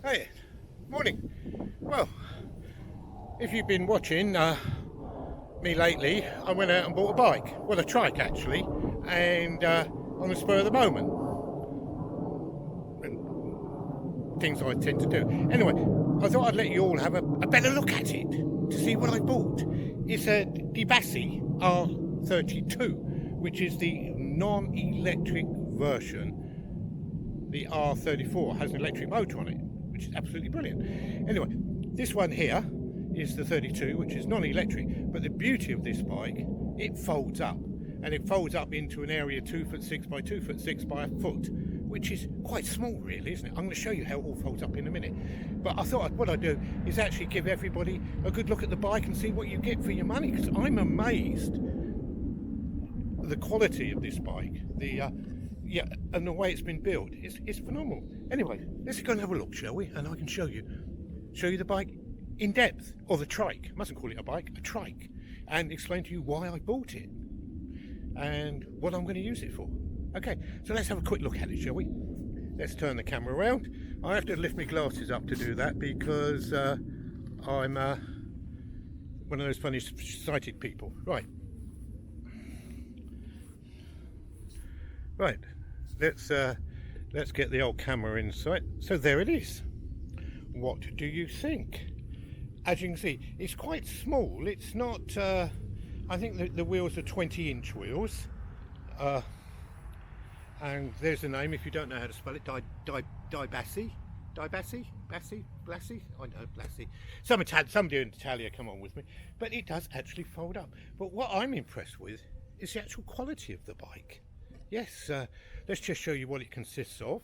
Hey, morning. Well, if you've been watching me lately, I went out and bought a bike. Well, a trike actually, and on the spur of the moment. And things I tend to do. Anyway, I thought I'd let you all have a better look at it to see what I bought. It's a Blasi R32, which is the non-electric version. The R34 has an electric motor on it, which is absolutely brilliant. Anyway, this one here is the 32, which is non-electric, but the beauty of this bike, it folds up, and it folds up into an area 2'6" by 2'6" by a foot, which is quite small really, isn't it? I'm going to show you how it all folds up in a minute, but I thought what I'd do is actually give everybody a good look at the bike and see what you get for your money, because I'm amazed at the quality of this bike, and the way it's been built. It's phenomenal. Anyway, let's go and have a look, shall we? And I can show you the bike in depth, or the trike. I mustn't call it a bike, a trike, and explain to you why I bought it and what I'm going to use it for. Okay, so let's have a quick look at it, shall we? Let's turn the camera around. I have to lift my glasses up to do that because I'm one of those funny sighted people. Right, let's get the old camera in sight. So there it is. What do you think? As you can see, it's quite small. It's not I think the wheels are 20-inch wheels, and there's the name if you don't know how to spell it. Blasi. I know, Blasi. Somebody in Italia, come on with me. But it does actually fold up. But what I'm impressed with is the actual quality of the bike. Yes, let's just show you what it consists of.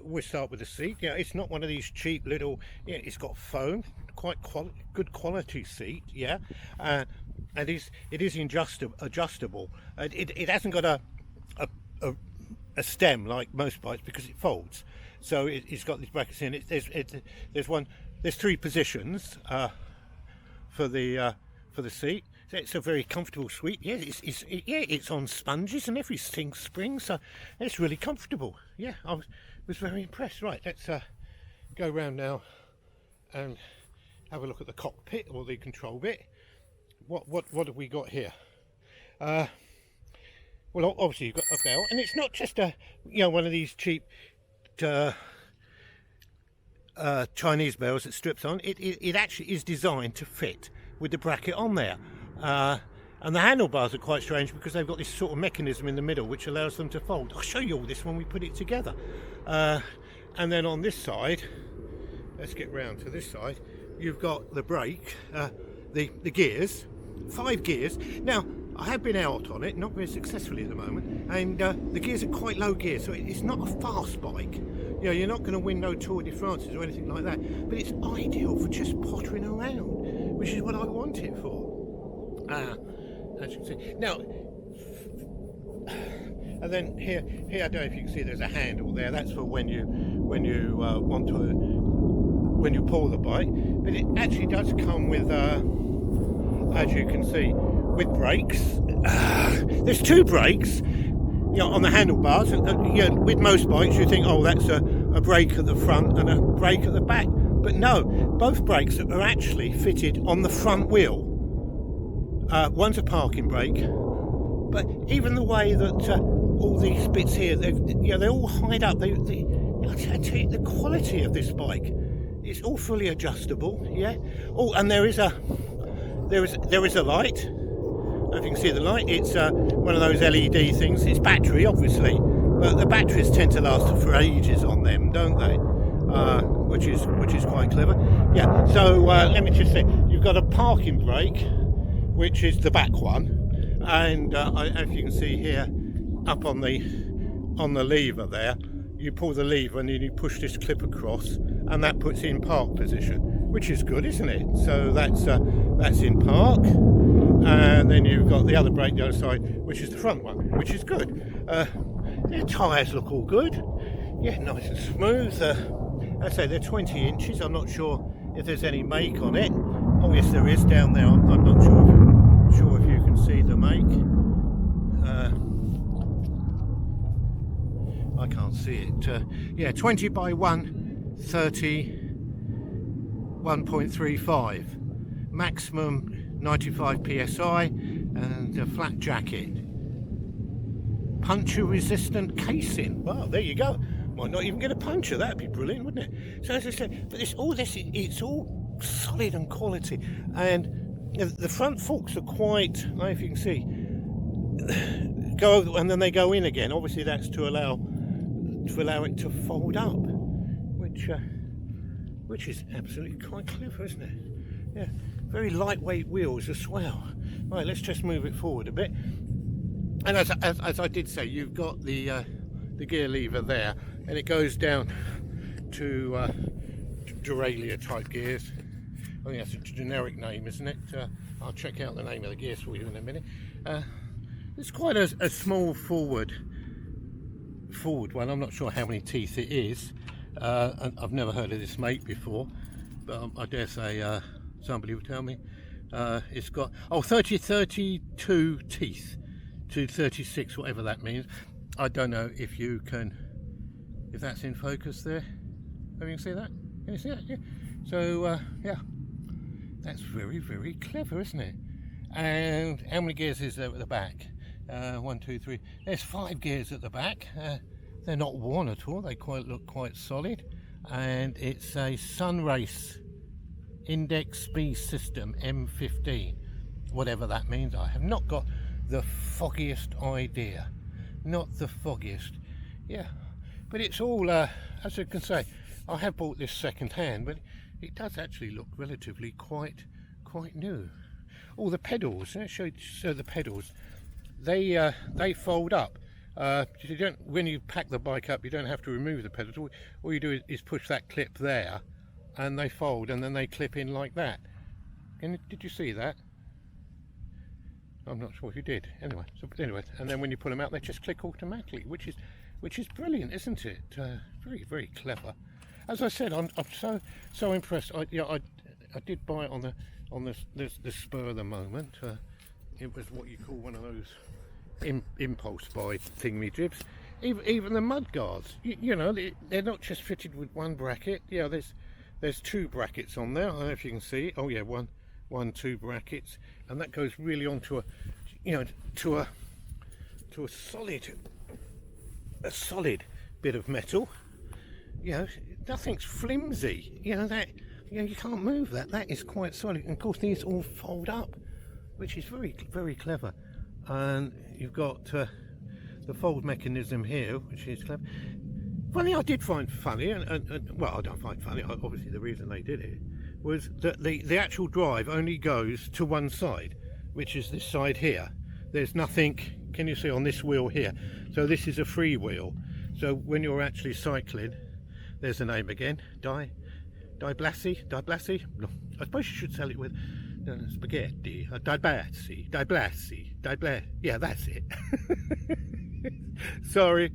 We'll start with the seat. Yeah, it's not one of these cheap little. Yeah, it's got foam, good quality seat. Yeah, and it is adjustable. It hasn't got a stem like most bikes because it folds. So it's got these brackets in it. There's three positions for the seat. It's a very comfortable suite. Yeah, it's on sponges and everything, springs, so it's really comfortable. Yeah, I was very impressed. Right, let's go around now and have a look at the cockpit, or the control bit. What have we got here? Well, obviously you've got a bell, and it's not just one of these cheap Chinese bells that strips on. It actually is designed to fit with the bracket on there. And the handlebars are quite strange because they've got this sort of mechanism in the middle which allows them to fold. I'll show you all this when we put it together. And then on this side, let's get round to this side, you've got the brake, the gears, 5 gears. Now, I have been out on it, not very successfully at the moment, and the gears are quite low gear, so it's not a fast bike. You know, you're not going to win no Tour de France's or anything like that, but it's ideal for just pottering around, which is what I want it for. As you can see. Now, and then here I don't know if you can see there's a handle there. That's for when you pull the bike. But it actually does come with, as you can see, with brakes. There's 2 brakes, on the handlebars. With most bikes you think, oh, that's a brake at the front and a brake at the back. But no, both brakes are actually fitted on the front wheel. One's a parking brake, but even the way that all these bits here, they all hide up. I tell you, the quality of this bike is all fully adjustable. Yeah. Oh, and there is a light. I don't know if you can see the light. It's one of those LED things. It's battery, obviously, but the batteries tend to last for ages on them, don't they? Which is quite clever. Yeah. So let me just say, you've got a parking brake, which is the back one, and if you can see here, up on the lever there, you pull the lever and then you push this clip across, and that puts it in park position, which is good, isn't it? So that's in park, and then you've got the other brake the other side, which is the front one, which is good. The tyres look all good. Yeah, nice and smooth. I say they're 20 inches. I'm not sure if there's any make on it. Oh yes, there is down there. I'm not sure if you can see the make. I can't can't see it. Yeah, 20 by 130, 1.35, maximum 95 psi, and a flat jacket. Puncture resistant casing. Well, there you go. Might not even get a puncture. That'd be brilliant, wouldn't it? So as I said, but all this, it's all solid and quality. And the front forks are quite, I don't know if you can see, go and then they go in again. Obviously that's to allow it to fold up, which is absolutely quite clever, isn't it? Yeah, very lightweight wheels as well. Right, let's just move it forward a bit. And as I did say, you've got the gear lever there, and it goes down to derailleur type gears. I think that's a generic name, isn't it? I'll check out the name of the gears for you in a minute. It's quite a small forward one. I'm not sure how many teeth it is. I've never heard of this make before, but I dare say somebody will tell me. It's got 32 teeth to 36, whatever that means. I don't know if that's in focus there. Oh, you can see that? Can you see that? Yeah. So yeah, that's very, very clever, isn't it? And how many gears is there at the back? 1, 2, 3. There's 5 gears at the back. They're not worn at all. They look quite solid. And it's a Sunrace Index Speed System M15, whatever that means. I have not got the foggiest idea. Not the foggiest. Yeah, but it's all, as I can say, I have bought this second hand, but it does actually look relatively quite new. All the pedals, let's show the pedals. They fold up. You don't, when you pack the bike up, you don't have to remove the pedals. All you do is push that clip there, and they fold, and then they clip in like that. Did you see that? I'm not sure if you did. Anyway, and then when you pull them out, they just click automatically, which is brilliant, isn't it? Very, very clever. As I said, I'm so impressed. I did buy it on the spur of the moment. It was what you call one of those impulse buy thingy-jibs. Even the mud guards, you know, they're not just fitted with one bracket. Yeah, there's 2 brackets on there. I don't know if you can see. Oh yeah, 2 brackets, and that goes really onto a solid bit of metal. You know, nothing's flimsy. You know you can't move that. That is quite solid. And of course, these all fold up, which is very, very clever. And you've got the fold mechanism here, which is clever. Funny, I did find funny, and well, I don't find funny. Obviously, the reason they did it was that the actual drive only goes to one side, which is this side here. There's nothing, can you see, on this wheel here? So this is a free wheel. So when you're actually cycling, there's the name again, Blasi. No, I suppose you should sell it with spaghetti. Blasi. Yeah, that's it. sorry.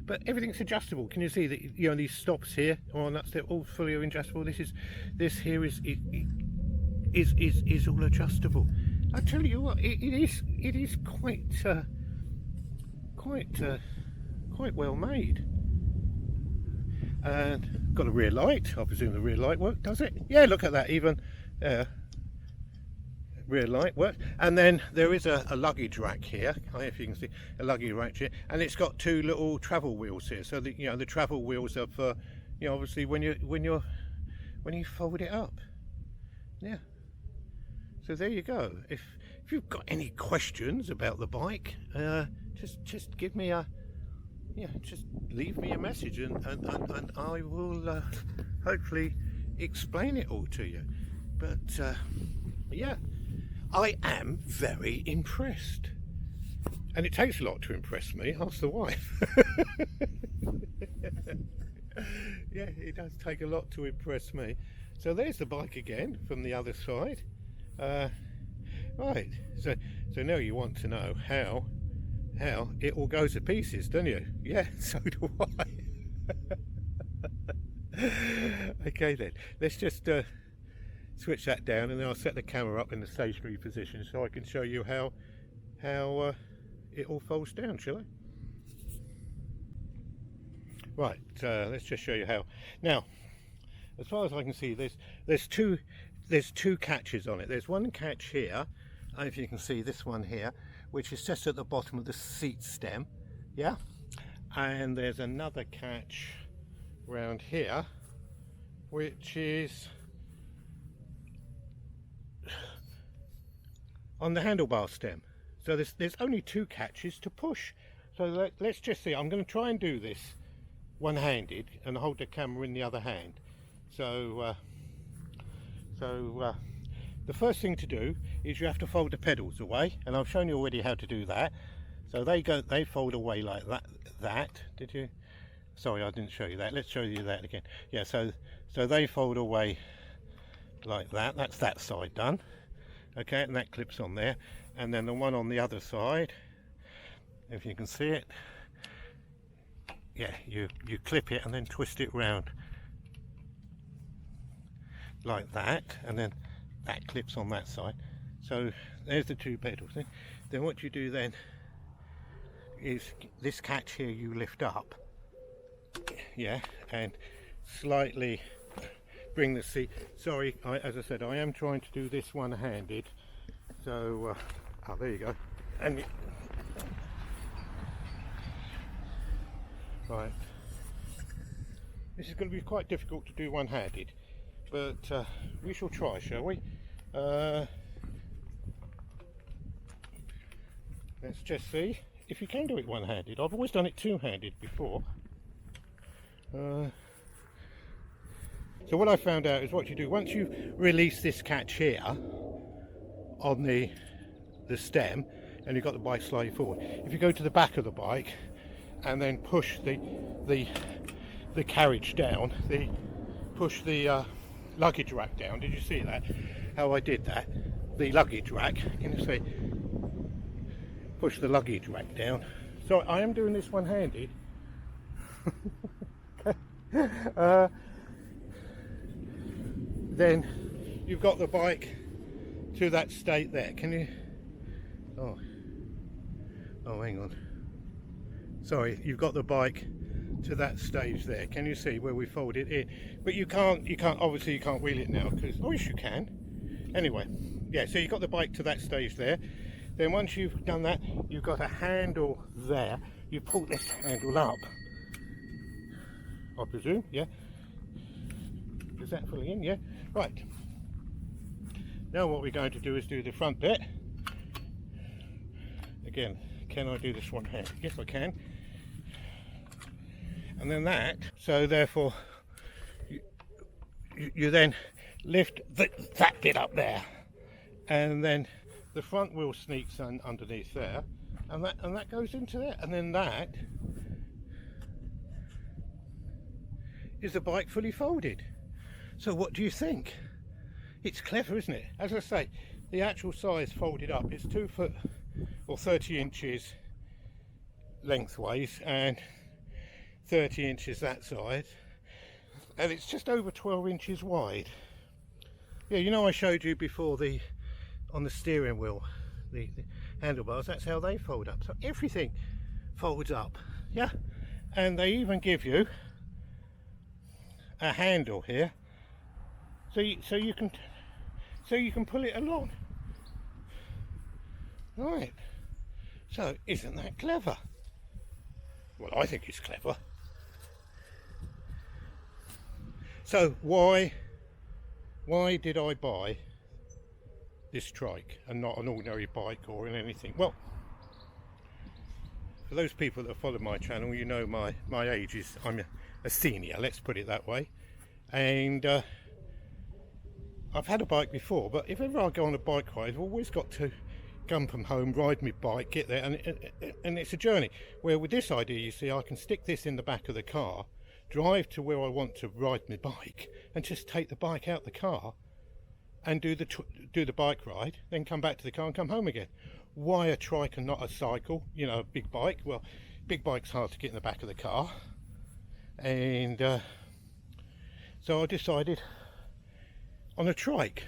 But everything's adjustable. Can you see that? You know, these stops here, oh, that's they're all fully adjustable. This here is all adjustable. I tell you what, it is quite well made. And got a rear light. I presume the rear light works, does it? Yeah, look at that. Even rear light works. And then there is a luggage rack here. I don't know if you can see a luggage rack here, and it's got 2 little travel wheels here. So the travel wheels are for, obviously when you fold it up. Yeah. So there you go. If you've got any questions about the bike, just give me just leave me a message, and I will hopefully explain it all to you. But yeah, I am very impressed, and it takes a lot to impress me. Ask the wife. Yeah, it does take a lot to impress me. So there's the bike again from the other side. Right, so now you want to know how it all goes to pieces, don't you? Yeah, so do I. Okay then, let's just switch that down, and then I'll set the camera up in the stationary position so I can show you how it all folds down, shall I? Right, let's just show you how. Now, as far as I can see, there's two catches on it. There's one catch here, if you can see this one here, which is just at the bottom of the seat stem, yeah. And there's another catch round here, which is on the handlebar stem. So there's only two catches to push. So let's just see. I'm going to try and do this one-handed and hold the camera in the other hand. So the first thing to do is you have to fold the pedals away, and I've shown you already how to do that. So they fold away like that. Did you? Sorry, I didn't show you that. Let's show you that again. Yeah, so they fold away like that. That's that side done. Okay, and that clips on there. And then the one on the other side, if you can see it, yeah, you clip it and then twist it round like that, and then that clips on that side. So there's the two pedals. Then what you do then is this catch here you lift up, yeah, and slightly bring the seat. Sorry, as I said, I am trying to do this one-handed. So oh, there you go. And right, this is going to be quite difficult to do one-handed, but we shall try, shall we? Let's just see if you can do it one-handed. I've always done it two-handed before. So what I found out is what you do once you release this catch here on the stem, and you've got the bike sliding forward. If you go to the back of the bike and then push the carriage down, push the luggage rack down. Did you see that? How I did that? The luggage rack. Can you see? Push the luggage rack down. So I am doing this one-handed. Then you've got the bike to that state there. Can you? Oh, hang on. Sorry, you've got the bike to that stage there. Can you see where we fold it in? But you can't. Obviously, you can't wheel it now because. Oh, yes, you can. Anyway, yeah. So you've got the bike to that stage there. Then once you've done that, you've got a handle there. You pull this handle up, I presume. Yeah. Is that fully in? Yeah. Right. Now what we're going to do is do the front bit. Again, can I do this one hand? Yes, I can. And then that. So therefore, you then lift that bit up there, and then the front wheel sneaks underneath there, and that goes into there, and then that is the bike fully folded. So what do you think? It's clever, isn't it? As I say, the actual size folded up is 2 foot or 30 inches lengthways and 30 inches that side, and it's just over 12 inches wide. Yeah, you know, I showed you before on the steering wheel, the handlebars, that's how they fold up. So everything folds up, yeah. And they even give you a handle here, so you can pull it along. Right. So isn't that clever? Well, I think it's clever. So why did I buy this trike and not an ordinary bike or anything? Well, for those people that follow my channel, you know my age is, I'm a senior, let's put it that way. And I've had a bike before, but if ever I go on a bike ride, I've always got to come from home, ride my bike, get there, and it's a journey. Where with this idea, you see, I can stick this in the back of the car, drive to where I want to ride my bike, and just take the bike out the car and do the bike ride, then come back to the car and come home again. Why a trike and not a cycle? You know, a big bike. Well, big bike's hard to get in the back of the car, and so I decided on a trike.